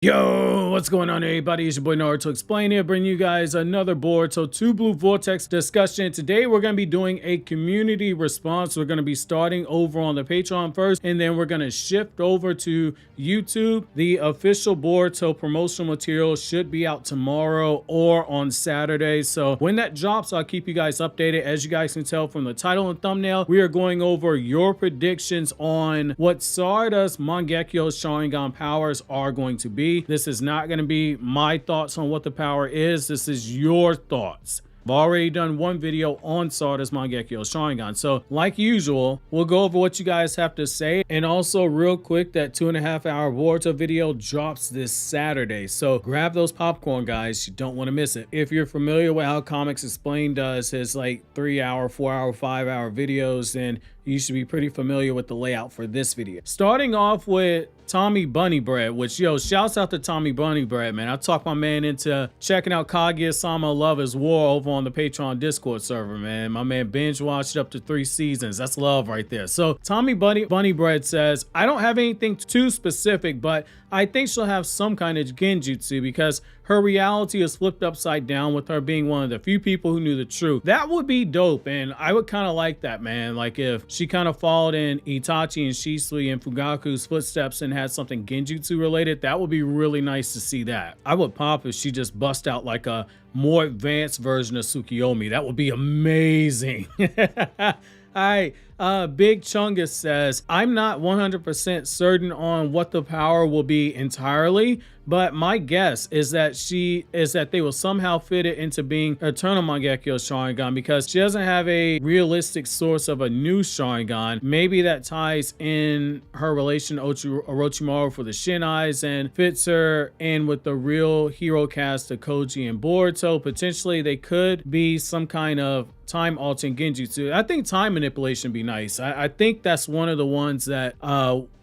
Yo, what's going on everybody? It's your boy Naruto Explain here, bringing you guys another Boruto 2 Blue Vortex discussion. Today we're going to be doing a community response. We're going to be starting over on the Patreon first, and then we're going to shift over to YouTube. The official Boruto promotional material should be out tomorrow or on Saturday. So when that drops, I'll keep you guys updated. As you guys can tell from the title and thumbnail, we are going over your predictions on what Sarada's Mangekyou Sharingan powers are going to be. This is not going to be my thoughts on what the power is. This is your thoughts. I've already done one video on Sarada's Mangekyou Sharingan. So like usual, we'll go over what you guys have to say. And also real quick, that 2.5-hour Boruto video drops this Saturday. So grab those popcorn, guys. You don't want to miss it. If you're familiar with how Comics Explained does his like 3-hour, 4-hour, 5-hour videos, then you should be pretty familiar with the layout for this video. Starting off with Tommy Bunny Bread, which, yo, shouts out to Tommy Bunny Bread, man. I talked my man into checking out Kaguya-sama Love is War over on the Patreon Discord server, man. My man binge watched up to 3 seasons. That's love right there. So Tommy Bunny Bread says, I don't have anything too specific, but I think she'll have some kind of genjutsu because her reality is flipped upside down with her being one of the few people who knew the truth. That would be dope, and I would kind of like that, man. Like if she kind of followed in Itachi and Shisui and Fugaku's footsteps and had something genjutsu related, that would be really nice to see that. I would pop if she just bust out like a more advanced version of Tsukiyomi. That would be amazing. All right, Big Chungus says, I'm not 100% certain on what the power will be entirely, but my guess is that they will somehow fit it into being Eternal Mangekyou Sharingan because she doesn't have a realistic source of a new Sharingan. Maybe that ties in her relation to Orochimaru for the Shin Eyes and fits her in with the real hero cast of Koji and Boruto. Potentially, they could be some kind of time altering genjutsu. I think time manipulation would be nice. I think that's one of the ones that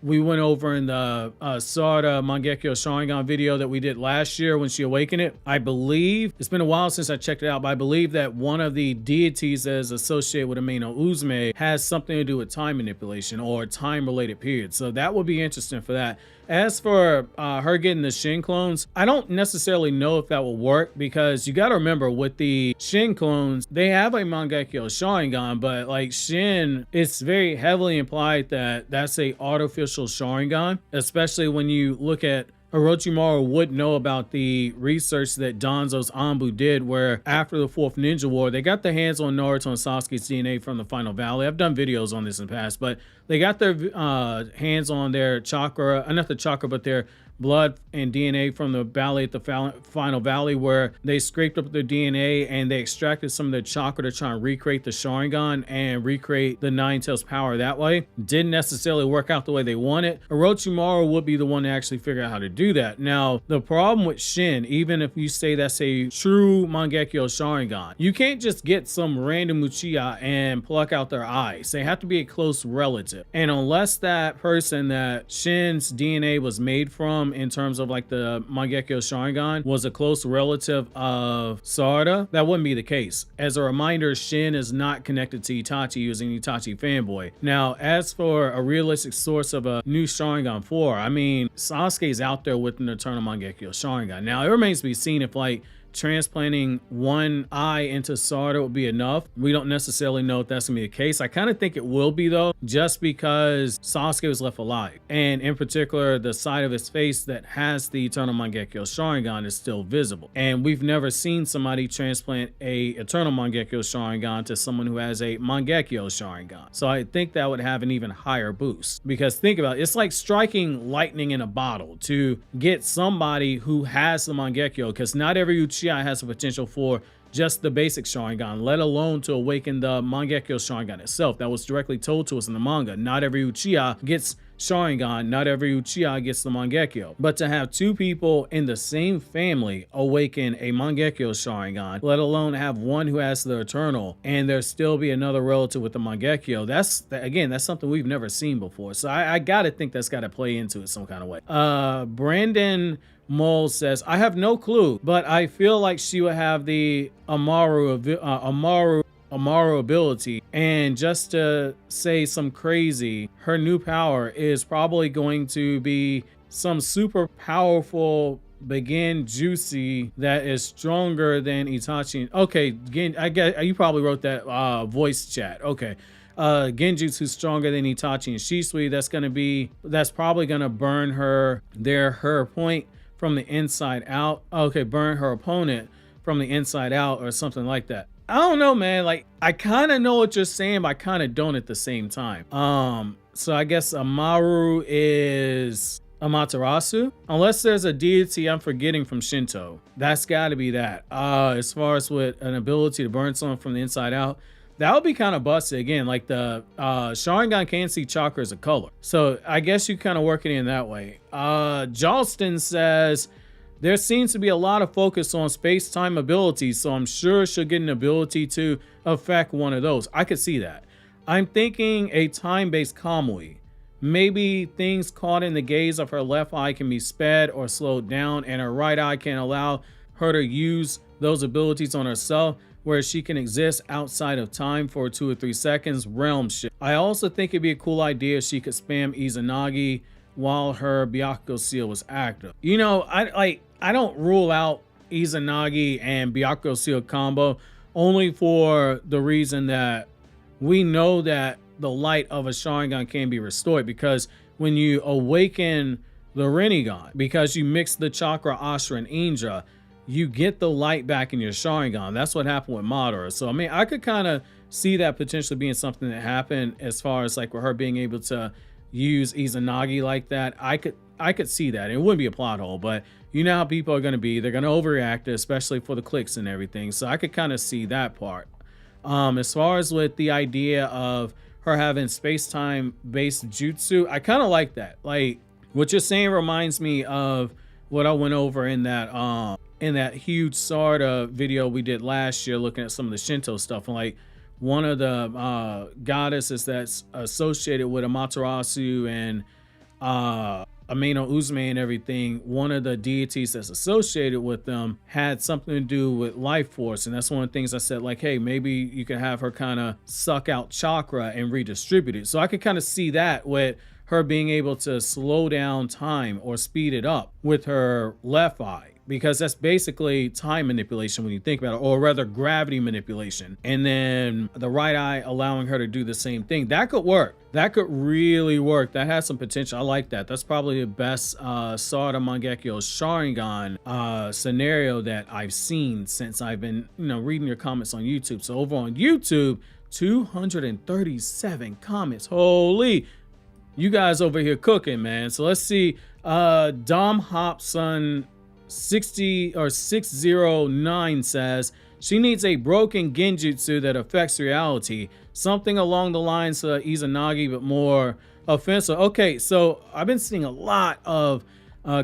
we went over in the Sarada Mangekyou Sharingan video that we did last year when she awakened it. I believe, it's been a while since I checked it out, but I believe that one of the deities that is associated with Amino Uzume has something to do with time manipulation or time related periods. So that would be interesting for that. As for her getting the Shin clones, I don't necessarily know if that will work because you got to remember with the Shin clones, they have a Mangekyou Sharingan, but like Shin, it's very heavily implied that that's a artificial Sharingan, especially when you look at Orochimaru would know about the research that Danzo's Anbu did, where after the 4th Ninja War, they got their hands on Naruto and Sasuke's DNA from the Final Valley. I've done videos on this in the past, but they got their hands on their chakra, not the chakra, but their blood and DNA from the valley at the Final Valley, where they scraped up their DNA and they extracted some of their chakra to try and recreate the Sharingan and recreate the Nine Tails power that way. Didn't necessarily work out the way they wanted. Orochimaru would be the one to actually figure out how to do that. Now, the problem with Shin, even if you say that's a true Mangekyou Sharingan, you can't just get some random Uchiha and pluck out their eyes. They have to be a close relative. And unless that person that Shin's DNA was made from in terms of like the Mangekyou Sharingan was a close relative of Sarada, that wouldn't be the case. As a reminder, Shin is not connected to Itachi using Itachi fanboy. Now, as for a realistic source of a new Sharingan 4, I mean, Sasuke's out there with an Eternal Mangekyou Sharingan. Now, it remains to be seen if like transplanting one eye into Sarada would be enough. We don't necessarily know if that's gonna be the case. I kind of think it will be though, just because Sasuke was left alive, and in particular the side of his face that has the Eternal Mangekyou Sharingan is still visible, and we've never seen somebody transplant a Eternal Mangekyou Sharingan to someone who has a Mangekyou Sharingan. So I think that would have an even higher boost, because think about it, it's like striking lightning in a bottle to get somebody who has the Mangekyou, because not every Uchiha has the potential for just the basic Sharingan, let alone to awaken the Mangekyou Sharingan itself. That was directly told to us in the manga. Not every Uchiha gets Sharingan, not every Uchiha gets the Mangekyou. But to have two people in the same family awaken a Mangekyou Sharingan, let alone have one who has the Eternal, and there still be another relative with the Mangekyou, that's something we've never seen before. So I gotta think that's gotta play into it some kind of way. Brandon Mole says, I have no clue, but I feel like she would have the Amaru ability, and just to say some crazy, her new power is probably going to be some super powerful Genjutsu that is stronger than Itachi. Okay, I guess you probably wrote that voice chat. Okay. Genjutsu stronger than Itachi and Shisui. That's probably gonna burn her point from the inside out. Okay, burn her opponent from the inside out or something like that. I don't know, man. Like, I kind of know what you're saying, but I kind of don't at the same time. So I guess Amaru is Amaterasu, unless there's a deity I'm forgetting from Shinto. That's got to be that. As far as with an ability to burn someone from the inside out, that would be kind of busted. Again, like the Sharingan can't see chakra as a color, so I guess you kind of work it in that way. Jalston says there seems to be a lot of focus on space-time abilities, so I'm sure she'll get an ability to affect one of those. I could see that. I'm thinking a time-based Kamui. Maybe things caught in the gaze of her left eye can be sped or slowed down, and her right eye can allow her to use those abilities on herself, where she can exist outside of time for 2 or 3 seconds. Realm shit. I also think it'd be a cool idea if she could spam Izanagi while her Byakugo seal was active. You know, I don't rule out Izanagi and Byakugo seal combo, only for the reason that we know that the light of a Sharingan can be restored, because when you awaken the Rinnegan, because you mix the Chakra, Ashura, and Indra, you get the light back in your Sharingan. That's what happened with Madara. So I mean, I could kind of see that potentially being something that happened, as far as like with her being able to use Izanagi like that. I could see that. It wouldn't be a plot hole, but you know how people are going to be. They're going to overreact, especially for the clicks and everything. So I could kind of see that part. As far as with the idea of her having space-time based jutsu, I kind of like that. Like, what you're saying reminds me of what I went over in that huge Sarada video we did last year, looking at some of the Shinto stuff. And like, one of the goddesses that's associated with Amaterasu and Ameno Uzume and everything, one of the deities that's associated with them had something to do with life force. And that's one of the things I said, like, hey, maybe you can have her kind of suck out chakra and redistribute it. So I could kind of see that with her being able to slow down time or speed it up with her left eye, because that's basically time manipulation when you think about it, or rather gravity manipulation. And then the right eye allowing her to do the same thing. That could work. That could really work. That has some potential. I like that. That's probably the best Sarada Mangekyou Sharingan scenario that I've seen since I've been, reading your comments on YouTube. So over on YouTube, 237 comments. Holy, you guys over here cooking, man. So let's see. Dom Hobson 609 says she needs a broken genjutsu that affects reality, something along the lines of Izanagi but more offensive. Okay, so I've been seeing a lot of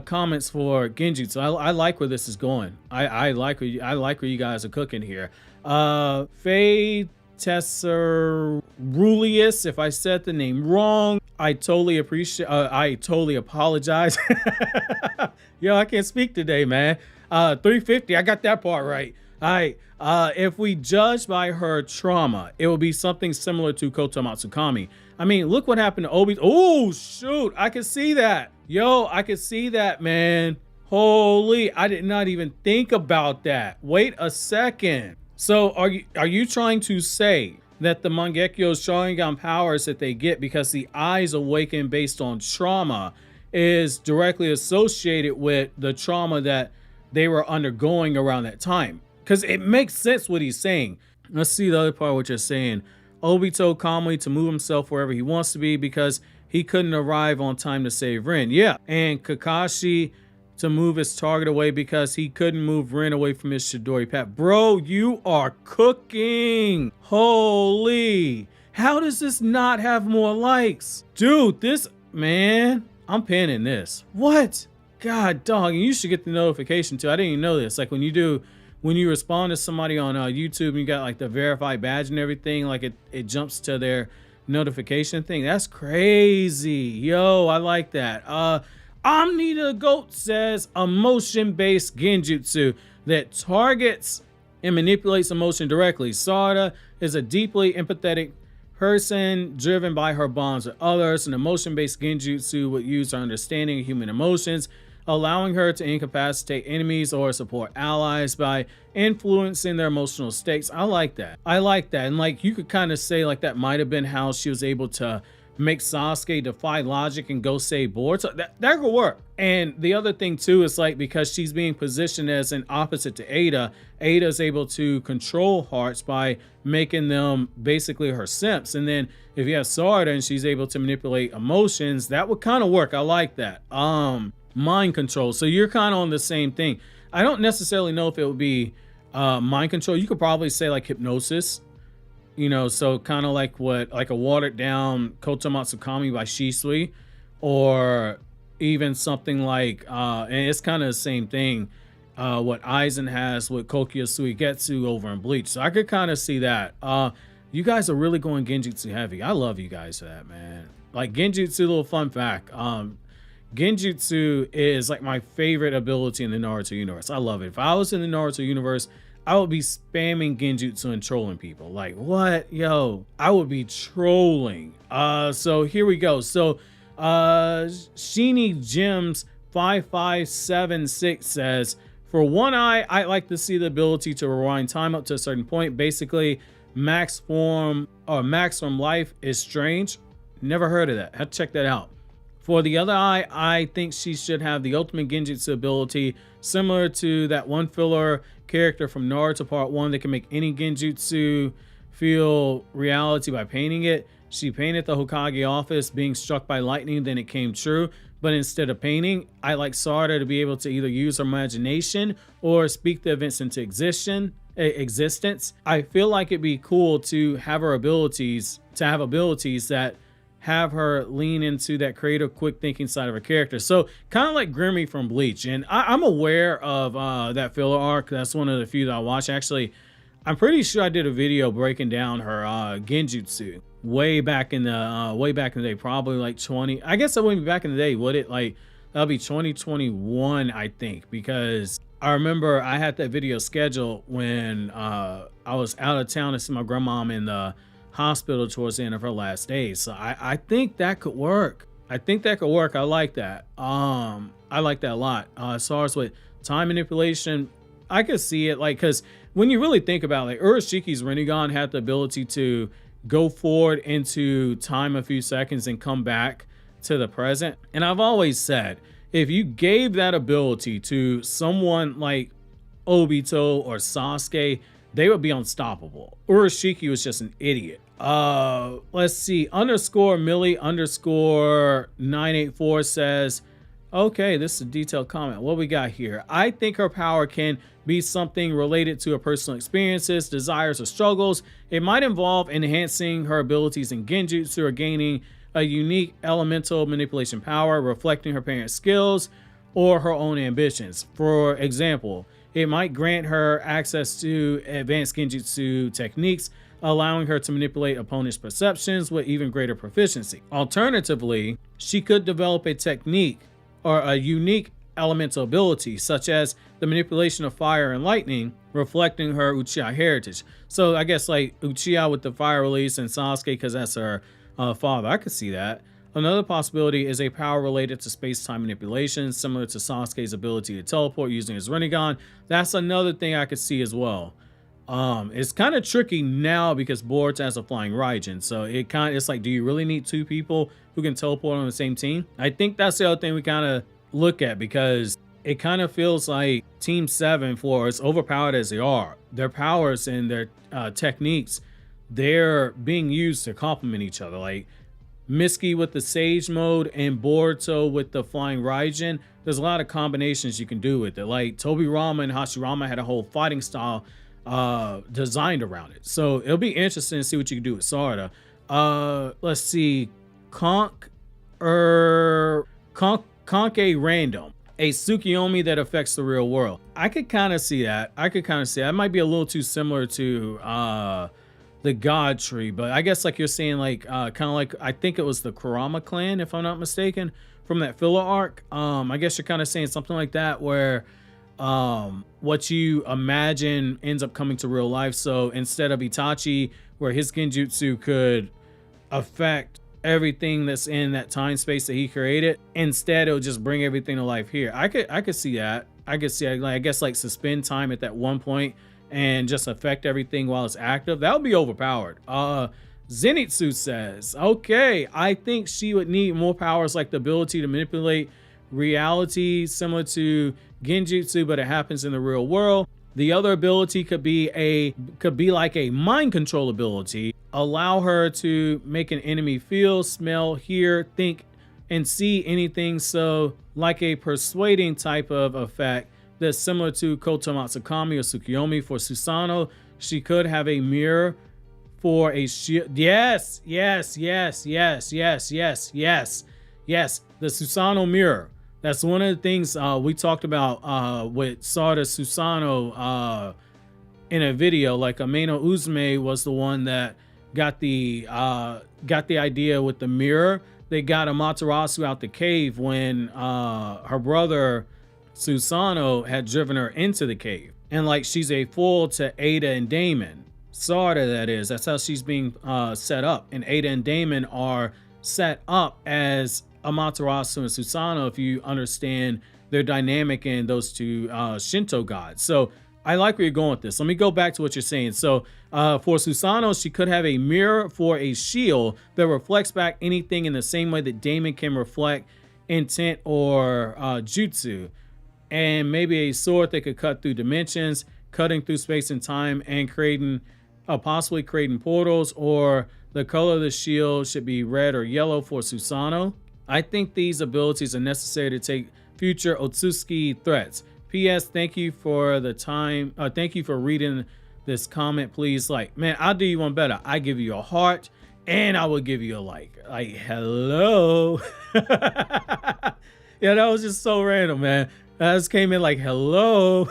comments for genjutsu. I like where this is going. I like where you guys are cooking here. Faye Tesserulius, if I said the name wrong, I totally apologize. Yo, I can't speak today, man. 350, I got that part right. All right. If we judge by her trauma, it will be something similar to Koto Matsukami. I mean, look what happened to Obi. Oh, shoot. I can see that. Yo, I can see that, man. Holy, I did not even think about that. Wait a second. So are you trying to say that the Mangekyou Sharingan powers that they get because the eyes awaken based on trauma is directly associated with the trauma that they were undergoing around that time? Because it makes sense what he's saying. Let's see the other part of what you're saying. Obi told Kamui to move himself wherever he wants to be because he couldn't arrive on time to save Rin. Yeah, and Kakashi to move his target away because he couldn't move Rin away from his Chidori path. Bro, you are cooking. Holy. How does this not have more likes? Dude, this, man, I'm pinning this. What? God, dog, you should get the notification too. I didn't even know this. Like when you respond to somebody on YouTube and you got like the verified badge and everything, like it jumps to their notification thing. That's crazy. Yo, I like that. Omni the Goat says a motion-based genjutsu that targets and manipulates emotion directly. Sarada is a deeply empathetic person driven by her bonds with others. An emotion-based genjutsu would use her understanding of human emotions, allowing her to incapacitate enemies or support allies by influencing their emotional states. I like that. I like that. And like, you could kind of say like that might have been how she was able to make Sasuke defy logic and go save Boruto. That could work. And the other thing too is like, because she's being positioned as an opposite to Ada, Ada's able to control hearts by making them basically her simps. And then if you have Sarada and she's able to manipulate emotions, that would kind of work. I like that. Mind control. So you're kind of on the same thing. I don't necessarily know if it would be mind control. You could probably say like hypnosis. You know, so kind of like what, like a watered down Kotomatsukami by Shisui, or even something like, and it's kind of the same thing, what Aizen has with Kokyo Suigetsu over in Bleach. So I could kind of see that. You guys are really going Genjutsu heavy. I love you guys for that, man. Like Genjutsu, little fun fact. Genjutsu is like my favorite ability in the Naruto universe. I love it. If I was in the Naruto universe, I would be spamming Genjutsu and trolling people. Like, what? Yo, I would be trolling. So here we go. So Sheeny Gems 5576 says, for one eye, I like to see the ability to rewind time up to a certain point. Basically, max form life is strange. Never heard of that. Have to check that out. For the other eye, I think she should have the ultimate Genjutsu ability, similar to that one filler character from Naruto Part 1 that can make any Genjutsu feel reality by painting it. She painted the Hokage office being struck by lightning, then it came true. But instead of painting, I like Sarada to be able to either use her imagination or speak the events into existence. I feel like it'd be cool to have her abilities, that have her lean into that creative, quick thinking side of her character. So kind of like Grimmy from Bleach. And I'm aware of that filler arc. That's one of the few that I watch. Actually, I'm pretty sure I did a video breaking down her Genjutsu way back in the day, probably like 20. I guess that wouldn't be back in the day, would it? Like that'll be 2021, I think, because I remember I had that video scheduled when I was out of town to see my grandmom in the hospital towards the end of her last days. So I think that could work. I think that could work. I like that. I like that a lot. As far as with time manipulation, I could see it, like, because when you really think about it, like Urashiki's Rinnegan had the ability to go forward into time a few seconds and come back to the present. And I've always said, if you gave that ability to someone like Obito or Sasuke, they would be unstoppable. Urashiki was just an idiot. Let's see. _Millie_984 says, okay, this is a detailed comment. What we got here? I think her power can be something related to her personal experiences, desires, or struggles. It might involve enhancing her abilities in Genjutsu or gaining a unique elemental manipulation power, reflecting her parents' skills or her own ambitions. For example, it might grant her access to advanced Genjutsu techniques, allowing her to manipulate opponents' perceptions with even greater proficiency. Alternatively, she could develop a technique or a unique elemental ability, such as the manipulation of fire and lightning, reflecting her Uchiha heritage. So I guess like Uchiha with the fire release and Sasuke because that's her father. I could see that. Another possibility is a power related to space-time manipulation, similar to Sasuke's ability to teleport using his Rinnegan. That's another thing I could see as well. It's kind of tricky now because Boruto has a flying Raijin, so it's like, do you really need two people who can teleport on the same team? I think that's the other thing we kind of look at, because it kind of feels like Team 7, for as overpowered as they are, their powers and their techniques, they're being used to complement each other. Like Mitsuki with the Sage mode and Boruto with the Flying Raijin, there's a lot of combinations you can do with it. Like Tobirama and Hashirama had a whole fighting style designed around it. So it'll be interesting to see what you can do with Sarada. Let's see. Conk a random. A Tsukiyomi that affects the real world. I could kind of see that. That might be a little too similar to the God Tree, but I guess like you're saying, like kind of like, I think it was the Kurama clan, if I'm not mistaken, from that filler arc. I guess you're kind of saying something like that, where what you imagine ends up coming to real life. So instead of Itachi, where his Genjutsu could affect everything that's in that time space that he created. Instead, it'll just bring everything to life here. I could see that. I could see, like, I guess, like, suspend time at that one point and just affect everything while it's active. That would be overpowered. Zenitsu says, okay, I think she would need more powers, like the ability to manipulate reality, similar to Genjutsu, but it happens in the real world. The other ability could be like a mind control ability, allow her to make an enemy feel, smell, hear, think, and see anything. So like a persuading type of effect that's similar to Koto Matsukami or Tsukiyomi. For Susanoo, she could have a mirror for a shield. Yes. The Susanoo mirror. That's one of the things we talked about with Sarada Susanoo in a video. Like Ameno Uzume was the one that got the idea with the mirror. They got Amaterasu out the cave when her brother Susanoo had driven her into the cave. And like, she's a foil to Ada and Damon. Sarada, that is. That's how she's being set up. And Ada and Damon are set up as Amaterasu and Susanoo, if you understand their dynamic in those two Shinto gods. So I like where you're going with this. Let me go back to what you're saying. So for Susanoo, she could have a mirror for a shield that reflects back anything in the same way that Damon can reflect intent or jutsu. And maybe a sword that could cut through dimensions, cutting through space and time, and possibly creating portals. Or the color of the shield should be red or yellow for Susanoo. I think these abilities are necessary to take future Otsutsuki threats. P.S. Thank you for the time. Thank you for reading this comment. Please, like, man, I'll do you one better. I give you a heart and I will give you a like. Like, hello. Yeah, that was just so random, man. I just came in like, hello. All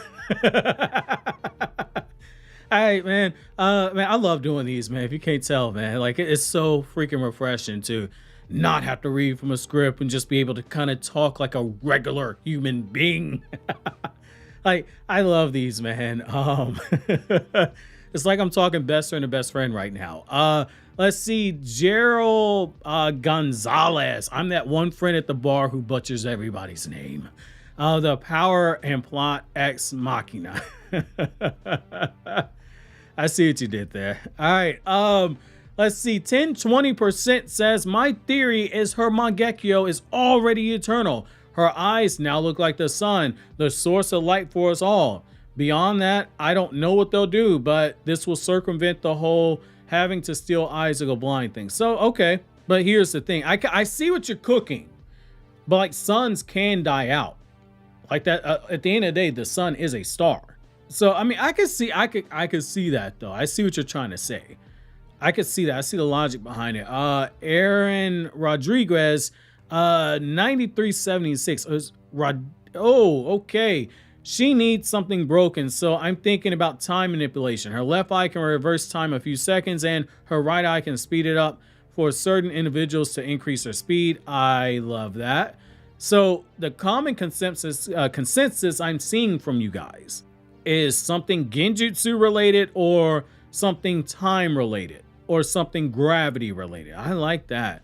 right, man. Man, I love doing these, man. If you can't tell, man, like, it's so freaking refreshing to not have to read from a script and just be able to kind of talk like a regular human being. Like, I love these, man. It's like I'm talking best friend to best friend right now. Let's see, Gerald Gonzalez. I'm that one friend at the bar who butchers everybody's name. The power and plot ex machina. I see what you did there. All right. Let's see, 10-20% says, my theory is her Mangekyou is already eternal. Her eyes now look like the sun, the source of light for us all. Beyond that, I don't know what they'll do, but this will circumvent the whole having to steal eyes to go blind thing. So, okay, but here's the thing. I see what you're cooking, but like, suns can die out. Like that, at the end of the day, the sun is a star. So, I mean, I could see that though. I see what you're trying to say. I could see that. I see the logic behind it. Aaron Rodriguez, 9376. Oh, okay. She needs something broken, so I'm thinking about time manipulation. Her left eye can reverse time a few seconds, and her right eye can speed it up for certain individuals to increase their speed. I love that. So the common consensus I'm seeing from you guys is something Genjutsu related, or something time related, or something gravity related. I like that.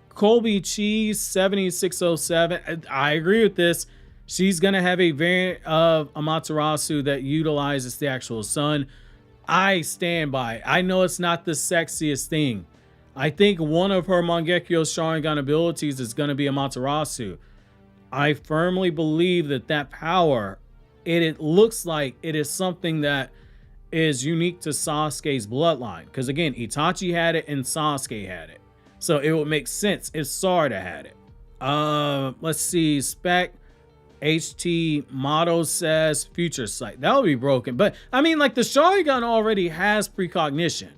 Colby Cheese 7607. I agree with this. She's gonna have a variant of Amaterasu that utilizes the actual sun. I stand by it. I know it's not the sexiest thing. I think one of her Mangekyou Sharingan abilities is gonna be Amaterasu. I firmly believe that power, it looks like it is something that is unique to Sasuke's bloodline. Because again, Itachi had it and Sasuke had it. So it would make sense if Sarada had it. Let's see, Spec HT Motto says future sight. That would be broken. But I mean, like, the Sharingan already has precognition.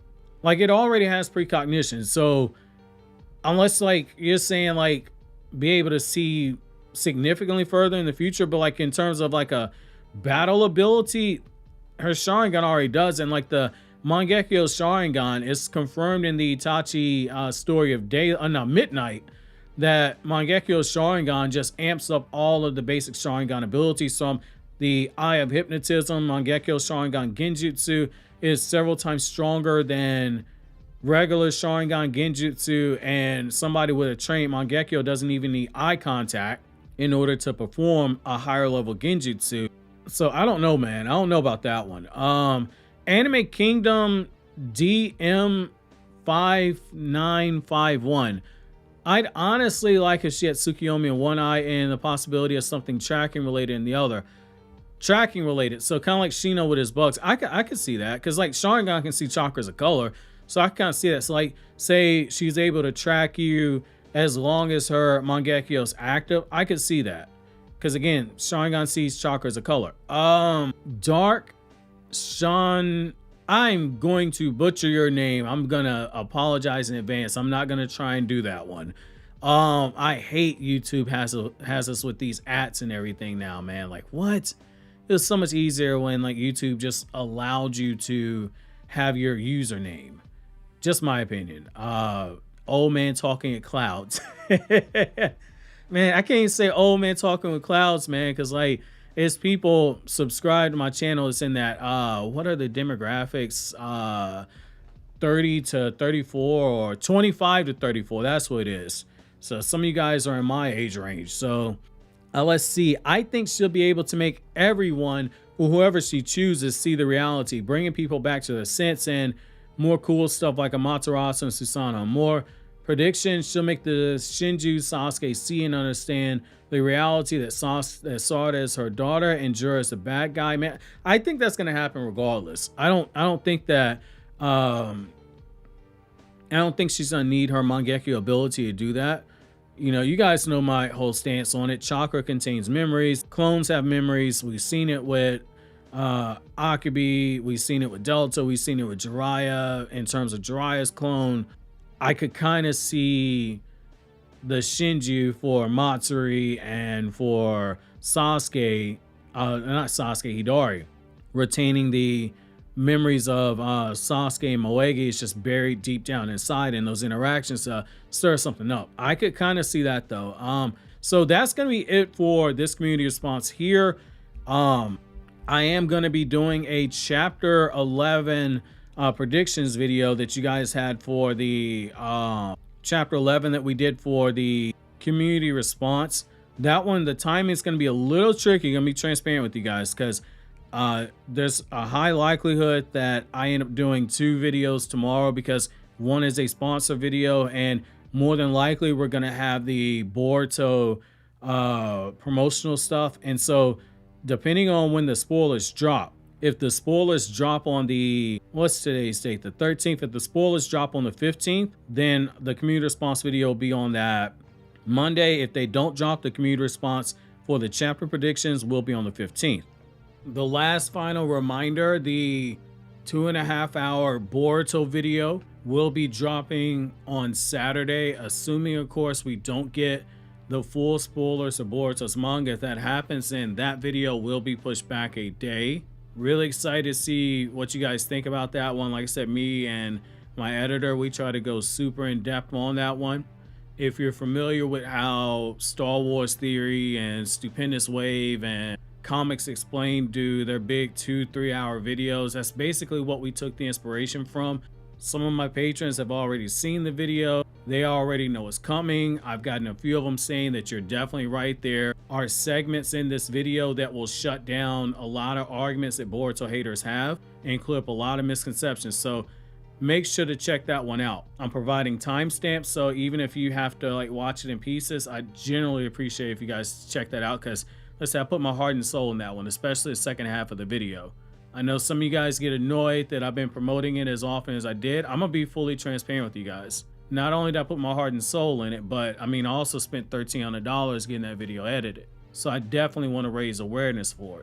Like, it already has precognition. So unless, like, you're saying, like, be able to see significantly further in the future, but like in terms of like a battle ability, her Sharingan already does. And like the Mangekyou Sharingan is confirmed in the Itachi story of Midnight, that Mangekyou Sharingan just amps up all of the basic Sharingan abilities. From the Eye of Hypnotism, Mangekyou Sharingan Genjutsu is several times stronger than regular Sharingan Genjutsu, and somebody with a trained Mangekyou doesn't even need eye contact in order to perform a higher level Genjutsu. So I don't know, man. I don't know about that one. Anime Kingdom DM5951. I'd honestly like if she had Tsukiyomi in one eye and the possibility of something tracking related in the other. Tracking related, so kind of like Shino with his bugs. I could see that, because like Sharingan can see chakra as a color, so I kind of see that. So like, say she's able to track you as long as her Mangekyou is active, I could see that, because again, Sharingan sees chakra as a color. Dark Shan, I'm going to butcher your name. I'm gonna apologize in advance. I'm not gonna try and do that one. I hate YouTube has us with these ads and everything now, man. Like, what? It was so much easier when like YouTube just allowed you to have your username. Just my opinion. Old man talking at clouds. Man, I can't say old man talking with clouds, man, because like it's people subscribe to my channel. It's in that what are the demographics? 30 to 34 or 25 to 34. That's what it is. So some of you guys are in my age range. So let's see. I think she'll be able to make everyone, whoever she chooses, see the reality, bringing people back to their sense, and more cool stuff like Amaterasu and Susanoo. More predictions. She'll make the Shinju Sasuke see and understand the reality that Sarada is her daughter and Jura is the bad guy. Man, I think that's gonna happen regardless. I don't think that I don't think she's gonna need her Mangekyou ability to do that. You know, you guys know my whole stance on it. Chakra contains memories. Clones have memories. We've seen it with Akibi. We've seen it with Delta. We've seen it with Jiraiya. In terms of Jiraiya's clone, I could kind of see the Shinju for Matsuri and for Sasuke, not Sasuke, Hidari, retaining the memories of Sasuke and Moegi is just buried deep down inside, and those interactions stir something up. I could kind of see that though. So that's gonna be it for this community response here. I am gonna be doing a chapter 11 predictions video that you guys had for the chapter 11 that we did for the community response. That one, the timing is gonna be a little tricky. I'm gonna be transparent with you guys, because there's a high likelihood that I end up doing 2 videos tomorrow, because one is a sponsor video, and more than likely we're gonna have the Boruto promotional stuff. And so depending on when the spoilers drop, if the spoilers drop on the, what's today's date, the 13th, if the spoilers drop on the 15th, then the community response video will be on that Monday. If they don't drop, the community response for the chapter predictions will be on the 15th. The last final reminder, the 2.5 hour Boruto video will be dropping on Saturday, assuming of course we don't get the full spoilers of Boruto's manga. If that happens, then that video will be pushed back a day. Really excited to see what you guys think about that one. Like I said, me and my editor, we try to go super in depth on that one. If you're familiar with how Star Wars Theory and Stupendous Wave and Comics Explained do their big 2-3 hour videos, that's basically what we took the inspiration from. Some of my patrons have already seen the video. They already know it's coming. I've gotten a few of them saying that you're definitely right. There are segments in this video that will shut down a lot of arguments that Boruto haters have and clear up a lot of misconceptions. So make sure to check that one out. I'm providing timestamps, so even if you have to like watch it in pieces, I generally appreciate if you guys check that out, because let's say I put my heart and soul in that one, especially the second half of the video. I know some of you guys get annoyed that I've been promoting it as often as I did. I'm gonna be fully transparent with you guys. Not only did I put my heart and soul in it, but I mean, I also spent $1,300 getting that video edited. So I definitely want to raise awareness for it.